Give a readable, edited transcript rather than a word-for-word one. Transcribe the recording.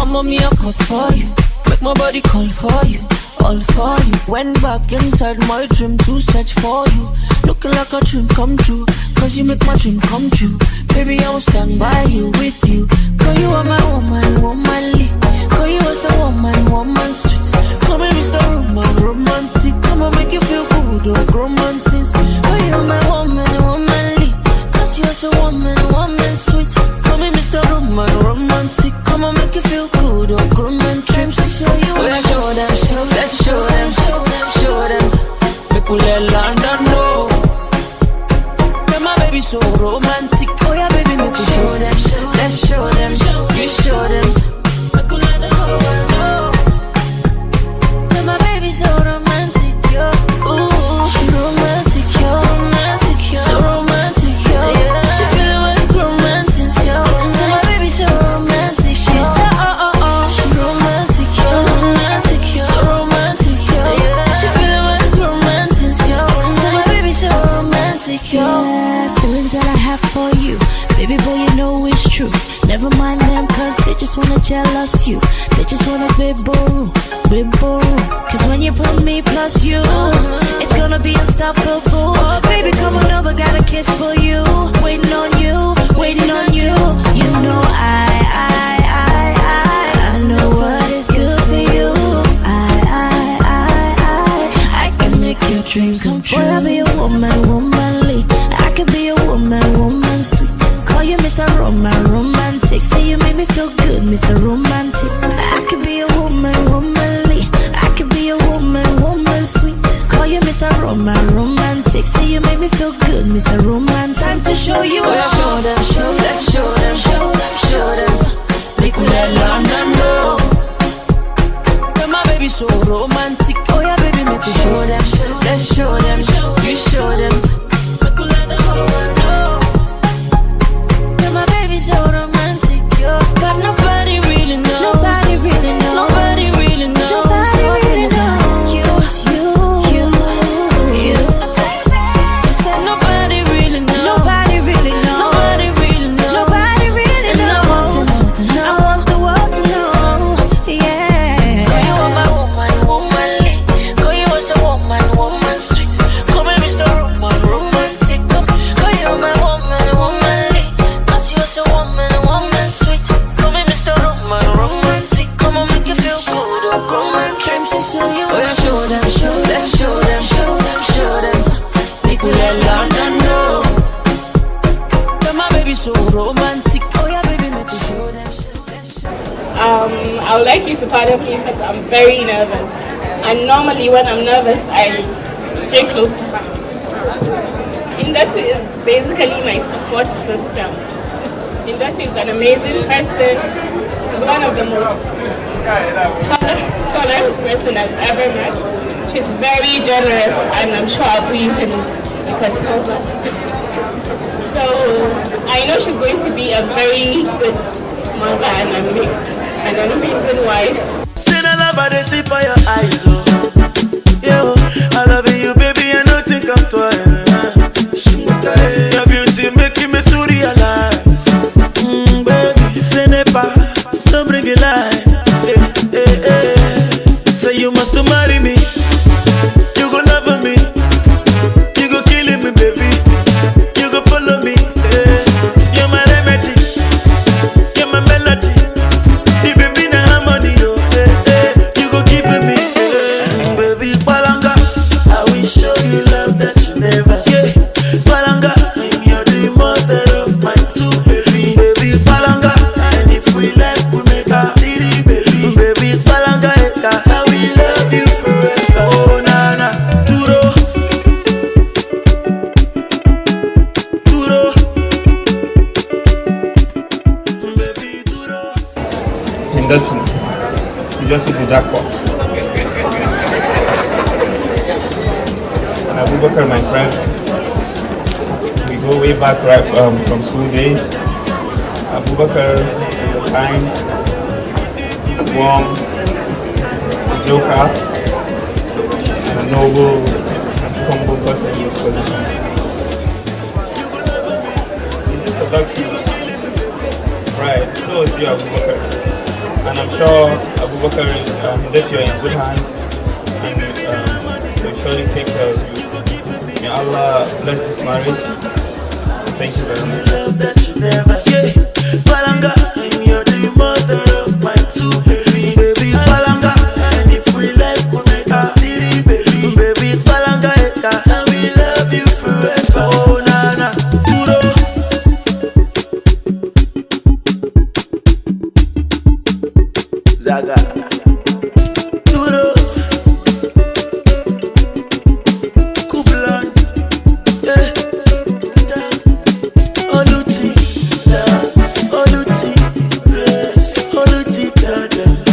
I'm on me a cut for you. Make my body call for you, all for you. Went back inside my dream to search for you. Looking like a dream come true, cause you make my dream come true. Baby, I will stand by you, with you. Cause you are my woman, womanly. Cause you are a woman, woman sweet. Come here, Mr. Roman, romantic. Come on, make you feel good, oh, romantic. Cause you are my woman, womanly. Cause you are a woman, woman sweet. Come here, Mr. Roman, romantic. Come on, make you feel good, oh, romantic. Let's show you, let's show them, let's show them, show them. Make we let London know. Yeah, my baby so romantic. Oh yeah, baby, make we show them, let's show them, you show them. Make we let the whole world know. Yeah, my baby so romantic, yo. Ooh, she romantic, yo, romantic, yo. So romantic, yo. She feeling like romantic, yo. So my baby so romantic, she's so she romantic, yo, romantic, yo. So romantic, yo. She feeling like romantic, yo. So my baby so romantic, yo. Feelings that I have for you, baby boy, you know it's true. Never mind them, cause they just wanna jealous you. They just wanna big boo, big boo. Cause when you put me plus you, it's gonna be unstoppable. Baby, come on over, got a kiss for you. Waiting on you, waiting on you. You know I know what is good for you. I can make your dreams come true. Boy, I'll be a woman, womanly. I can be a woman, woman sweet. Call you Mr. Roman, romantic. Say you make me feel good, Mr. Romantic. I can be a woman, womanly. I can be a woman, woman sweet. Call you Mr. Roman, romantic. Say you make me feel good, Mr. Romantic. Time to show you. Let's show them, let's show them, show them. Make me let London know. Yeah, my baby so romantic. Oh yeah, baby, make me show them, let's show them, you show them. Make me let the whole world know. Yeah, my baby so romantic, yo. But nobody really knows. Nobody really knows. Nobody really knows. Nobody really knows. You. Said nobody really knows. Nobody really knows. Nobody really knows. Nobody really And knows. I want the world to know. Yeah. Girl, you are my woman, womanly. Girl, you are a woman, woman sweet. Come here, Mr. Roman, romantic. Girl, you are my woman, womanly. Cause you are a woman, woman sweet. Come here, Mr. Roman, romantic. Come on, make you feel good, oh, romantic. Oh, yeah, show them, let's show them, show them. Make me let London know. Yeah, my baby so romantic. Oh yeah, baby, make me show them. I would like you to pardon me because I'm very nervous. And normally when I'm nervous, I stay close to her. Indatu is basically my support system. Indatu is an amazing person. She's one of the most tolerant person I've ever met. She's very generous, and I'm sure you can tell that. So I know she's going to be a very good mother and an amazing wife. Say the love I see by your eyes, oh. Yo, I love you, baby, I don't think I'm twice. Your beauty making me to realize, baby, say never, don't bring it light. Say you must marry me, you go love me, you go kill me, baby, you go follow me. You're my remedy, you're my melody. The baby na harmony, yo. You go give me, baby Palanga. I will show you love that you never see. Palanga, I'm your the mother of my two baby. Baby Palanga, and if we like, we make a three baby. Baby Palanga, I will love you forever. Oh nana, duro, duro, baby duro. In that, you just hit the jackpot. Abubakar, my friend, we go way back right from school days. Abubakar is a kind, warm, joker, and a noble, humble person in his position. He's just a lucky, right? So is you, Abubakar. and I'm sure Abubakar that you're in good hands, and will surely take care of you. May Allah bless this marriage. Thank you very much. Love that you never say. Palanga, and you're the mother of my two baby. Baby Palanga, and if we like, we make a three baby. Baby Palanga, and we love you forever. Oh, na duro. Zaga, duro. Kublan, yeah. Oluti, Oluti, Oluti, Tada.